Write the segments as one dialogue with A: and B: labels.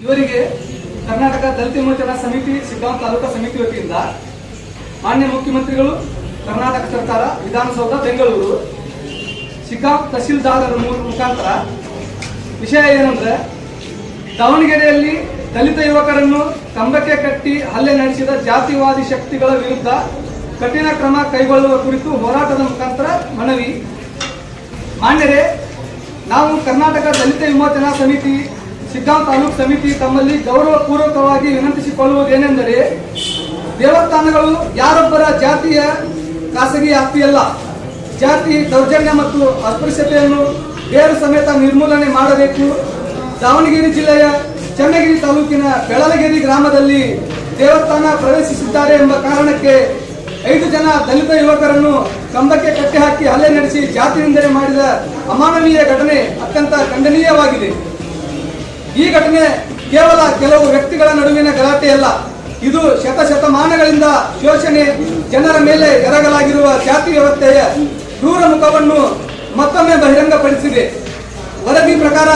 A: ಇವರಿಗೆ ಕರ್ನಾಟಕ ದಲಿತ ವಿಮೋಚನಾ ಸಮಿತಿ ಶಿಗ್ಗಾಂವ್ ತಾಲೂಕಾ ಸಮಿತಿ ವತಿಯಿಂದ ಮಾನ್ಯ ಮುಖ್ಯಮಂತ್ರಿಗಳು, ಕರ್ನಾಟಕ ಸರ್ಕಾರ, ವಿಧಾನಸೌಧ ಬೆಂಗಳೂರು, ಶಿಗ್ಗಾಂವ್ ತಹಸೀಲ್ದಾರರ ಮುಖಾಂತರ ವಿಷಯ ಏನಂದ್ರೆ, ದಾವಣಗೆರೆಯಲ್ಲಿ ದಲಿತ ಯುವಕರನ್ನು ಕಂಬಕ್ಕೆ ಕಟ್ಟಿ ಹಲ್ಲೆ ನಡೆಸಿದ ಜಾತಿವಾದಿ ಶಕ್ತಿಗಳ ವಿರುದ್ಧ ಕಠಿಣ ಕ್ರಮ ಕೈಗೊಳ್ಳುವ ಕುರಿತು ಹೋರಾಟದ ಮುಖಾಂತರ ಮನವಿ. ಮಾನ್ಯರೇ, ನಾವು ಕರ್ನಾಟಕ ದಲಿತ ವಿಮೋಚನಾ ಸಮಿತಿ ಶಿಗ್ಗಾಂವ್ ತಾಲೂಕು ಸಮಿತಿ ತಮ್ಮಲ್ಲಿ ಗೌರವಪೂರ್ವಕವಾಗಿ ವಿನಂತಿಸಿಕೊಳ್ಳುವುದೇನೆಂದರೆ, ದೇವಸ್ಥಾನಗಳು ಯಾರೊಬ್ಬರ ಜಾತಿಯ ಖಾಸಗಿ ಆಸ್ತಿಯಲ್ಲ. ಜಾತಿ ದೌರ್ಜನ್ಯ ಮತ್ತು ಅಸ್ಪೃಶ್ಯತೆಯನ್ನು ಬೇರು ಸಮೇತ ನಿರ್ಮೂಲನೆ ಮಾಡಬೇಕು. ದಾವಣಗೆರೆ ಜಿಲ್ಲೆಯ ಚನ್ನಗಿರಿ ತಾಲೂಕಿನ ಬೆಳಲಗೆರೆ ಗ್ರಾಮದಲ್ಲಿ ದೇವಸ್ಥಾನ ಪ್ರವೇಶಿಸಿದ್ದಾರೆ ಎಂಬ ಕಾರಣಕ್ಕೆ 5 ಜನ ದಲಿತ ಯುವಕರನ್ನು ಕಂಬಕ್ಕೆ ಕಟ್ಟಿ ಹಾಕಿ ಹಲ್ಲೆ ನಡೆಸಿ ಜಾತಿ ನಿಂದನೆ ಮಾಡಿದ ಅಮಾನವೀಯ ಘಟನೆ ಅತ್ಯಂತ ಖಂಡನೀಯವಾಗಿದೆ. ಈ ಘಟನೆ ಕೇವಲ ಕೆಲವು ವ್ಯಕ್ತಿಗಳ ನಡುವಿನ ಗಲಾಟೆಯಲ್ಲ, ಇದು ಶತಮಾನಗಳಿಂದ ಶೋಷಣೆ, ಜನರ ಮೇಲೆ ಎರಗಲಾಗಿರುವ ಜಾತಿ ವ್ಯವಸ್ಥೆಯ ಕ್ರೂರ ಮುಖವನ್ನು ಮತ್ತೊಮ್ಮೆ ಬಹಿರಂಗಪಡಿಸಿದೆ. ವರದಿ ಪ್ರಕಾರ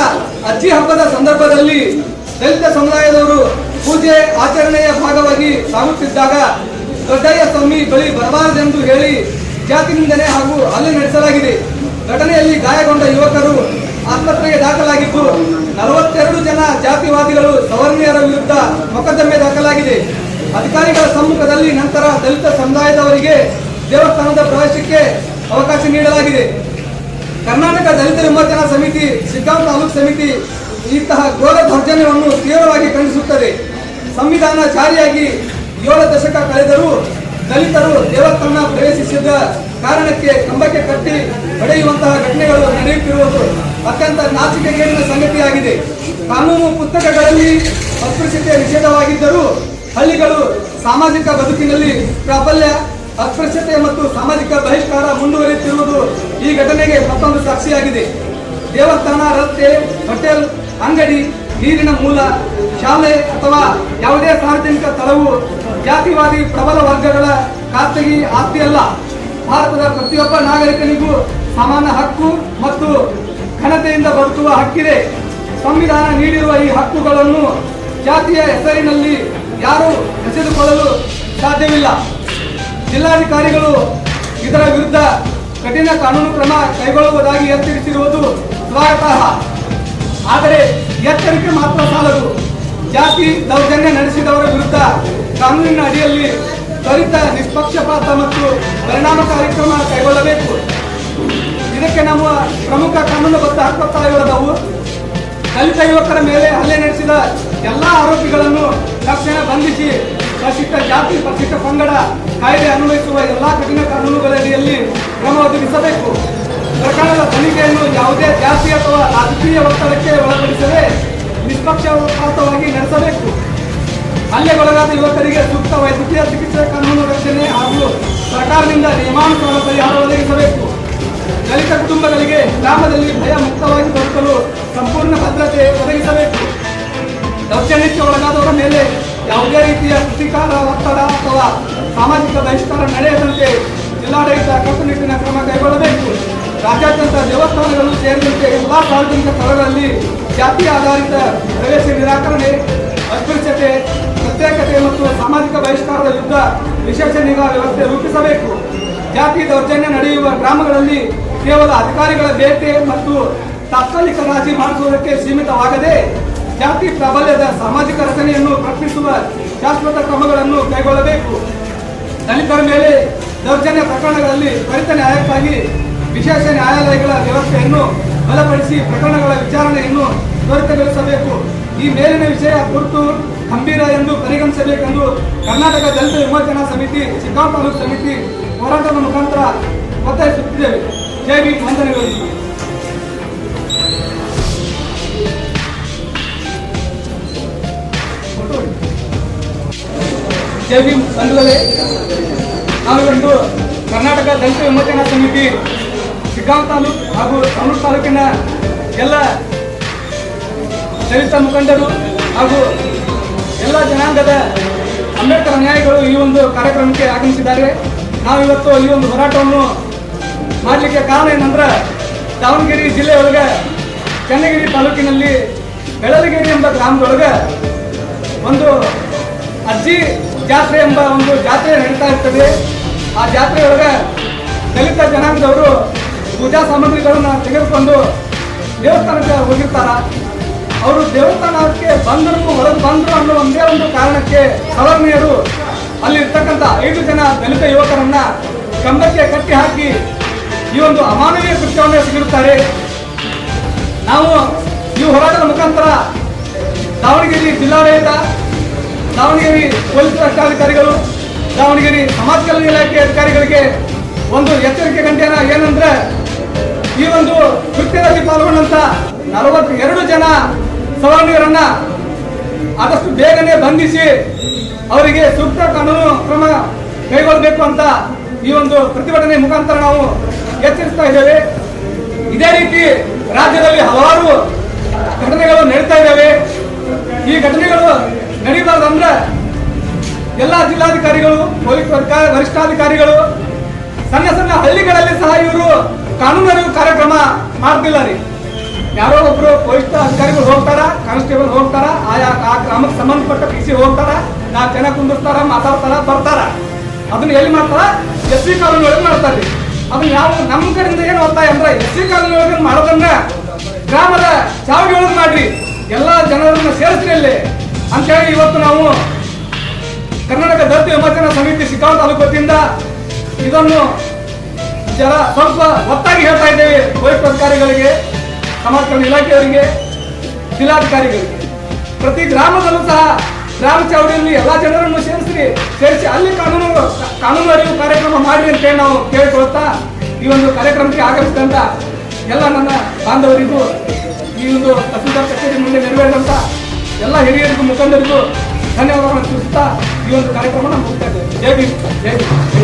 A: ಅಜ್ಜಿ ಹಬ್ಬದ ಸಂದರ್ಭದಲ್ಲಿ ದಲಿತ ಸಮುದಾಯದವರು ಪೂಜೆ ಆಚರಣೆಯ ಭಾಗವಾಗಿ ಸಾಗುತ್ತಿದ್ದಾಗ ದೊಡ್ಡಯ್ಯ ಸ್ವಾಮಿ ಬಳಿ ಬರಬಾರದೆಂದು ಹೇಳಿ ಜಾತಿ ನಿಂದನೆ ಹಾಗೂ ಹಲ್ಲೆ ನಡೆಸಲಾಗಿದೆ. ಘಟನೆಯಲ್ಲಿ ಗಾಯಗೊಂಡ ಯುವಕರು ಆಸ್ಪತ್ರೆಗೆ ದಾಖಲಾಗಿದ್ದು 42 ಜನ ಜಾತಿವಾದಿಗಳು ಸವರ್ಣೀಯರ ವಿರುದ್ಧ ಮೊಕದ್ದಮೆ ದಾಖಲಾಗಿದೆ. ಅಧಿಕಾರಿಗಳ ಸಮ್ಮುಖದಲ್ಲಿ ನಂತರ ದಲಿತ ಸಮುದಾಯದವರಿಗೆ ದೇವಸ್ಥಾನದ ಪ್ರವೇಶಕ್ಕೆ ಅವಕಾಶ ನೀಡಲಾಗಿದೆ. ಕರ್ನಾಟಕ ದಲಿತ ವಿಮೋಚನಾ ಸಮಿತಿ ಶಿಗ್ಗಾಂವ್ ತಾಲೂಕು ಸಮಿತಿ ಇಂತಹ ಘೋರ ದೌರ್ಜನ್ಯವನ್ನು ತೀವ್ರವಾಗಿ ಖಂಡಿಸುತ್ತದೆ. ಸಂವಿಧಾನ ಜಾರಿಯಾಗಿ 7 ದಶಕ ಕಳೆದರೂ ದಲಿತರು ದೇವಸ್ಥಾನ ಪ್ರವೇಶಿಸಿದ ಕಾರಣಕ್ಕೆ ಕಂಬಕ್ಕೆ ಕಟ್ಟಿ ಹೊಡೆಯುವಂತಹ ಘಟನೆಗಳು ನಡೆಯುತ್ತಿರುವುದು ಅತ್ಯಂತ ನಾಚಿಕೆಗೇಡಿನ ಸಂಗತಿಯಾಗಿದೆ. ಕಾನೂನು ಪುಸ್ತಕಗಳಲ್ಲಿ ಅಸ್ಪೃಶ್ಯತೆ ನಿಷೇಧವಾಗಿದ್ದರೂ ಹಳ್ಳಿಗಳು ಸಾಮಾಜಿಕ ಬದುಕಿನಲ್ಲಿ ಪ್ರಾಬಲ್ಯ, ಅಸ್ಪೃಶ್ಯತೆ ಮತ್ತು ಸಾಮಾಜಿಕ ಬಹಿಷ್ಕಾರ ಮುಂದುವರಿಯುತ್ತಿರುವುದು ಈ ಘಟನೆಗೆ ಮತ್ತೊಂದು ಸಾಕ್ಷಿಯಾಗಿದೆ. ದೇವಸ್ಥಾನ, ರಸ್ತೆ, ಹೋಟೆಲ್, ಅಂಗಡಿ, ನೀರಿನ ಮೂಲ, ಶಾಲೆ ಅಥವಾ ಯಾವುದೇ ಸಾರ್ವಜನಿಕ ಸ್ಥಳವು ಜಾತಿವಾದಿ ಪ್ರಬಲ ವರ್ಗಗಳ ಖಾಸಗಿ ಆಸ್ತಿಯಲ್ಲ. ಭಾರತದ ಪ್ರತಿಯೊಬ್ಬ ನಾಗರಿಕನಿಗೂ ಸಮಾನ ಹಕ್ಕು ಮತ್ತು ಘನತೆಯಿಂದ ಬದುಕುವ ಹಕ್ಕಿದೆ. ಸಂವಿಧಾನ ನೀಡಿರುವ ಈ ಹಕ್ಕುಗಳನ್ನು ಜಾತಿಯ ಹೆಸರಿನಲ್ಲಿ ಯಾರೂ ಕಸಿದುಕೊಳ್ಳಲು ಸಾಧ್ಯವಿಲ್ಲ. ಜಿಲ್ಲಾಧಿಕಾರಿಗಳು ಇದರ ವಿರುದ್ಧ ಕಠಿಣ ಕಾನೂನು ಕ್ರಮ ಕೈಗೊಳ್ಳುವುದಾಗಿ ಎಚ್ಚರಿಸಿರುವುದು ಸ್ವಾಗತಾರ್ಹ. ಆದರೆ ಎಚ್ಚರಿಕೆ ಮಾತ್ರ ಸಾಲದು. ಜಾತಿ ದೌರ್ಜನ್ಯ ನಡೆಸಿದವರ ವಿರುದ್ಧ ಕಾನೂನಿನ ಅಡಿಯಲ್ಲಿ ತ್ವರಿತ, ನಿಷ್ಪಕ್ಷಪಾತ ಮತ್ತು ಪರಿಣಾಮಕಾರಿ ಕ್ರಮ ಕೈಗೊಳ್ಳಬೇಕು. ಇದಕ್ಕೆ ನಮ್ಮ ಪ್ರಮುಖ ಕಾನೂನುಬದ್ಧ ಹಕ್ಕೊತ್ತಾಯಗಳದವು. ದಲಿತ ಯುವಕರ ಮೇಲೆ ಹಲ್ಲೆ ನಡೆಸಿದ ಎಲ್ಲ ಆರೋಪಿಗಳನ್ನು ತಕ್ಷಣ ಬಂಧಿಸಿ ಪರಿಶಿಷ್ಟ ಜಾತಿ, ಪರಿಶಿಷ್ಟ ಪಂಗಡ ಕಾಯ್ದೆ ಅನ್ವಯಿಸುವ ಎಲ್ಲ ಕಠಿಣ ಕಾನೂನುಗಳಡಿಯಲ್ಲಿ ಕ್ರಮ ಒದಗಿಸಬೇಕು. ಪ್ರಕರಣದ ತನಿಖೆಯನ್ನು ಯಾವುದೇ ಜಾತಿ ಅಥವಾ ರಾಜಕೀಯ ಒತ್ತಡಕ್ಕೆ ಒಳಪಡಿಸದೆ ನಿಷ್ಪಕ್ಷಪಾತವಾಗಿ ನಡೆಸಬೇಕು. ಹಲ್ಲೆಗೊಳಗಾದ ಯುವಕರಿಗೆ ಸೂಕ್ತ ವೈದ್ಯಕೀಯ ಚಿಕಿತ್ಸೆ, ಕಾನೂನು ರಕ್ಷಣೆ ಹಾಗೂ ಸರ್ಕಾರದಿಂದ ನಿಯಮಾನುಸಾರ ಪರಿಹಾರ ಒದಗಿಸಬೇಕು. ದಲಿತ ಕುಟುಂಬಗಳಿಗೆ ಗ್ರಾಮದಲ್ಲಿ ಭಯ ಮುಕ್ತವಾಗಿ ಬದುಕಲು ಸಂಪೂರ್ಣ ಭದ್ರತೆ ಒದಗಿಸಬೇಕು. ದೌರ್ಜನ್ಯಕ್ಕೆ ಒಳಗಾದವರ ಮೇಲೆ ಯಾವುದೇ ರೀತಿಯ ಪ್ರತಿಕಾರ, ಒತ್ತಡ ಅಥವಾ ಸಾಮಾಜಿಕ ಬಹಿಷ್ಕಾರ ನಡೆಯದಂತೆ ಜಿಲ್ಲಾಡಳಿತ ಕಟ್ಟುನಿಟ್ಟಿನ ಕ್ರಮ ಕೈಗೊಳ್ಳಬೇಕು. ರಾಜ್ಯಾದ್ಯಂತ ದೇವಸ್ಥಾನಗಳು ಸೇರಿದಂತೆ ಎಲ್ಲಾ ಸಾರ್ವಜನಿಕ ಸ್ಥಳಗಳಲ್ಲಿ ಜಾತಿ ಆಧಾರಿತ ಪ್ರವೇಶ ನಿರಾಕರಣೆ, ಅಸ್ಪೃಶ್ಯತೆ, ಪ್ರತ್ಯೇಕತೆ ಮತ್ತು ಸಾಮಾಜಿಕ ಬಹಿಷ್ಕಾರದ ವಿರುದ್ಧ ವಿಶೇಷ ನಿಗಾ ವ್ಯವಸ್ಥೆ ರೂಪಿಸಬೇಕು. ಜಾತಿ ದೌರ್ಜನ್ಯ ನಡೆಯುವ ಗ್ರಾಮಗಳಲ್ಲಿ ಕೇವಲ ಅಧಿಕಾರಿಗಳ ಬೇಟೆ ಮತ್ತು ತಾತ್ಕಾಲಿಕ ರಾಜಿ ಮಾಡಿಸುವುದಕ್ಕೆ ಸೀಮಿತವಾಗದೆ ಜಾತಿ ಪ್ರಾಬಲ್ಯದ ಸಾಮಾಜಿಕ ರಚನೆಯನ್ನು ಪ್ರಶ್ನಿಸುವ ಶಾಶ್ವತ ಕ್ರಮಗಳನ್ನು ಕೈಗೊಳ್ಳಬೇಕು. ದಲಿತರ ಮೇಲೆ ದೌರ್ಜನ್ಯ ಪ್ರಕರಣಗಳಲ್ಲಿ ತ್ವರಿತ ನ್ಯಾಯಕ್ಕಾಗಿ ವಿಶೇಷ ನ್ಯಾಯಾಲಯಗಳ ವ್ಯವಸ್ಥೆಯನ್ನು ಬಲಪಡಿಸಿ ಪ್ರಕರಣಗಳ ವಿಚಾರಣೆಯನ್ನು ತ್ವರಿತಗೊಳಿಸಬೇಕು. ಈ ಮೇಲಿನ ವಿಷಯ ಕುರಿತು ಗಂಭೀರ ಎಂದು ಪರಿಗಣಿಸಬೇಕೆಂದು ಕರ್ನಾಟಕ ದಲಿತ ವಿಮೋಚನಾ ಸಮಿತಿ ಶಿಗ್ಗಾಂವ್ ತಾಲೂಕು ಸಮಿತಿ ಹೋರಾಟದ ಮುಖಾಂತರ ಒತ್ತಾಯಿಸುತ್ತಿದ್ದೇವೆ. ಜೈ ಭೀಮ್. ವಂದನೆಗಳು. ಜೈ ಭೀಮ್ ಬಂಧುಗಳೇ, ನಾವಿವತ್ತು ಕರ್ನಾಟಕ ದಲಿತ ವಿಮೋಚನಾ ಸಮಿತಿ ಶಿಗ್ಗಾಂವ್ ತಾಲೂಕು ಹಾಗೂ ಸವಣೂರು ತಾಲೂಕಿನ ಎಲ್ಲ ದಲಿತ ಮುಖಂಡರು ಹಾಗೂ ಎಲ್ಲ ಜನಾಂಗದ ಅಂಬೇಡ್ಕರ್ ಅನುಯಾಯಿಗಳು ಈ ಒಂದು ಕಾರ್ಯಕ್ರಮಕ್ಕೆ ಆಗಮಿಸಿದ್ದಾರೆ. ನಾವಿವತ್ತು ಈ ಒಂದು ಹೋರಾಟವನ್ನು ಮಾಡಲಿಕ್ಕೆ ಕಾರಣ ಏನಂದ್ರೆ, ದಾವಣಗೆರೆ ಜಿಲ್ಲೆಯೊಳಗೆ ಚನ್ನಗಿರಿ ತಾಲೂಕಿನಲ್ಲಿ ಬೆಳಲಗೇರಿ ಎಂಬ ಗ್ರಾಮದೊಳಗೆ ಒಂದು ಅಜ್ಜಿ ಜಾತ್ರೆ ಎಂಬ ಒಂದು ಜಾತ್ರೆ ನಡೀತಾ ಇರ್ತದೆ. ಆ ಜಾತ್ರೆಯೊಳಗೆ ದಲಿತ ಜನಾಂಗದವರು ಪೂಜಾ ಸಾಮಗ್ರಿಗಳನ್ನ ತೆಗೆದುಕೊಂಡು ದೇವಸ್ಥಾನಕ್ಕೆ ಹೋಗಿರ್ತಾರ. ಅವರು ದೇವಸ್ಥಾನಕ್ಕೆ ಬಂದರು, ಹೊರಗೆ ಬಂದರು ಅನ್ನೋ ಒಂದೇ ಒಂದು ಕಾರಣಕ್ಕೆ ಸವರ್ಣೀಯರು ಅಲ್ಲಿರ್ತಕ್ಕಂಥ 5 ಜನ ದಲಿತ ಯುವಕರನ್ನ ಕಂಬಕ್ಕೆ ಕಟ್ಟಿ ಹಾಕಿ ಈ ಒಂದು ಅಮಾನವೀಯ ಕೃತ್ಯವನ್ನು ಎಸಗಿರುತ್ತಾರೆ. ನಾವು ಈ ಹೋರಾಟದ ಮುಖಾಂತರ ದಾವಣಗೆರೆ ಜಿಲ್ಲಾಡಳಿತ, ದಾವಣಗೆರೆ ಪೊಲೀಸ್ ವರಿಷ್ಠಾಧಿಕಾರಿಗಳು, ದಾವಣಗೆರೆ ಸಮಾಜ ಕಲ್ಯಾಣ ಇಲಾಖೆ ಅಧಿಕಾರಿಗಳಿಗೆ ಒಂದು ಎಚ್ಚರಿಕೆ ಗಂಟೆನ ಏನಂದ್ರೆ, ಈ ಒಂದು ಕೃತ್ಯದಲ್ಲಿ ಪಾಲ್ಗೊಂಡಂತ 42 ಜನ ಸವರ್ಣೀಯರನ್ನ ಆದಷ್ಟು ಬೇಗನೆ ಬಂಧಿಸಿ ಅವರಿಗೆ ಸೂಕ್ತ ಕಾನೂನು ಕ್ರಮ ಕೈಗೊಳ್ಳಬೇಕು ಅಂತ ಈ ಒಂದು ಪ್ರತಿಭಟನೆ ಮುಖಾಂತರ ನಾವು ಎಚ್ಚರಿಸ್ತಾ ಇದ್ದೇವೆ. ಇದೇ ರೀತಿ ರಾಜ್ಯದಲ್ಲಿ ಹಲವಾರು ಘಟನೆಗಳು ನಡೀತಾ ಇದ್ದಾವೆ. ಈ ಘಟನೆಗಳು ನಡೀಬಾರ್ದಂದ್ರೆ ಎಲ್ಲ ಜಿಲ್ಲಾಧಿಕಾರಿಗಳು, ಪೊಲೀಸ್ ವರಿಷ್ಠಾಧಿಕಾರಿಗಳು, ಸಣ್ಣ ಸಣ್ಣ ಹಳ್ಳಿಗಳಲ್ಲಿ ಸಹ ಇವರು ಕಾನೂನು ಅರಿವು ಕಾರ್ಯಕ್ರಮ ಮಾಡ್ತಿಲ್ಲ ರೀ. ಯಾರೋ ಒಬ್ರು ಪೊಲೀಸ್ ಅಧಿಕಾರಿಗಳು ಹೋಗ್ತಾರ, ಕಾನ್ಸ್ಟೇಬಲ್ ಹೋಗ್ತಾರ, ಆ ಗ್ರಾಮಕ್ಕೆ ಸಂಬಂಧಪಟ್ಟ PC ಹೋಗ್ತಾರ, 4 ಜನ ಕುಂದಿರ್ತಾರ, ಮಾತಾಡ್ತಾರ, ಬರ್ತಾರ. ಅದನ್ನ ಎಲ್ಲಿ ಮಾಡ್ತಾರ? SC ಕಾನೂನು ಒಳಗೆ ಮಾಡ್ತಾರೆ. ಅದನ್ನ ಯಾವ ನಮ್ಮ ಕಡೆಯಿಂದ ಏನು ಒತ್ತಾಯ ಅಂದ್ರೆ, SC ಕಾನೂನು ಒಳಗೆ ಮಾಡೋದನ್ನ ಗ್ರಾಮದ ಚಾವಡಿ ಒಳಗೆ ಮಾಡ್ರಿ, ಎಲ್ಲಾ ಜನರನ್ನ ಸೇರಿಸ್ರಿ ಅಲ್ಲಿ ಅಂತ ಹೇಳಿ ಇವತ್ತು ನಾವು ಕರ್ನಾಟಕ ದಲಿತ ವಿಮೋಚನಾ ಸಮಿತಿ ಶಿಗ್ಗಾಂವ ತಾಲೂಕು ವತಿಯಿಂದ ಇದನ್ನು ಸ್ವಲ್ಪ ಒತ್ತಾಗಿ ಹೇಳ್ತಾ ಇದ್ದೇವೆ. ಪೊಲೀಸ್ ಅಧಿಕಾರಿಗಳಿಗೆ, ಸಮಾಜ ಕಲ್ಯಾಣ ಇಲಾಖೆಯವರಿಗೆ, ಜಿಲ್ಲಾಧಿಕಾರಿಗಳಿಗೆ, ಪ್ರತಿ ಗ್ರಾಮದಲ್ಲೂ ಸಹ ಗ್ರಾಮ ಚಾವಡಿಯಲ್ಲಿ ಎಲ್ಲಾ ಜನರನ್ನು ಸೇರಿಸಿ ಅಲ್ಲಿ ಕಾನೂನು ಅರಿವು ಕಾರ್ಯಕ್ರಮ ಮಾಡಿ ಅಂತ ಹೇಳಿ ನಾವು ಕೇಳಿಕೊಳ್ತಾ ಈ ಒಂದು ಕಾರ್ಯಕ್ರಮಕ್ಕೆ ಆಗಮಿಸಿದಂತ ಎಲ್ಲ ನನ್ನ ಬಾಂಧವರಿಗೂ, ಈ ಒಂದು ತಹಸೀಲ್ದಾರ್ ಕಚೇರಿ ಮುಂದೆ ನೆರವೇರಿದಂತ ಎಲ್ಲ ಹಿರಿಯರಿಗೂ, ಮುಖಂಡರಿಗೂ ಧನ್ಯವಾದಗಳನ್ನು ತಿಳಿಸುತ್ತಾ ಈ ಒಂದು ಕಾರ್ಯಕ್ರಮ ಮುಗಿಸ್ತಾ ಇದ್ದೇವೆ. ಜೈ ಭೀಮ್, ಜೈ ಭೀಮ್.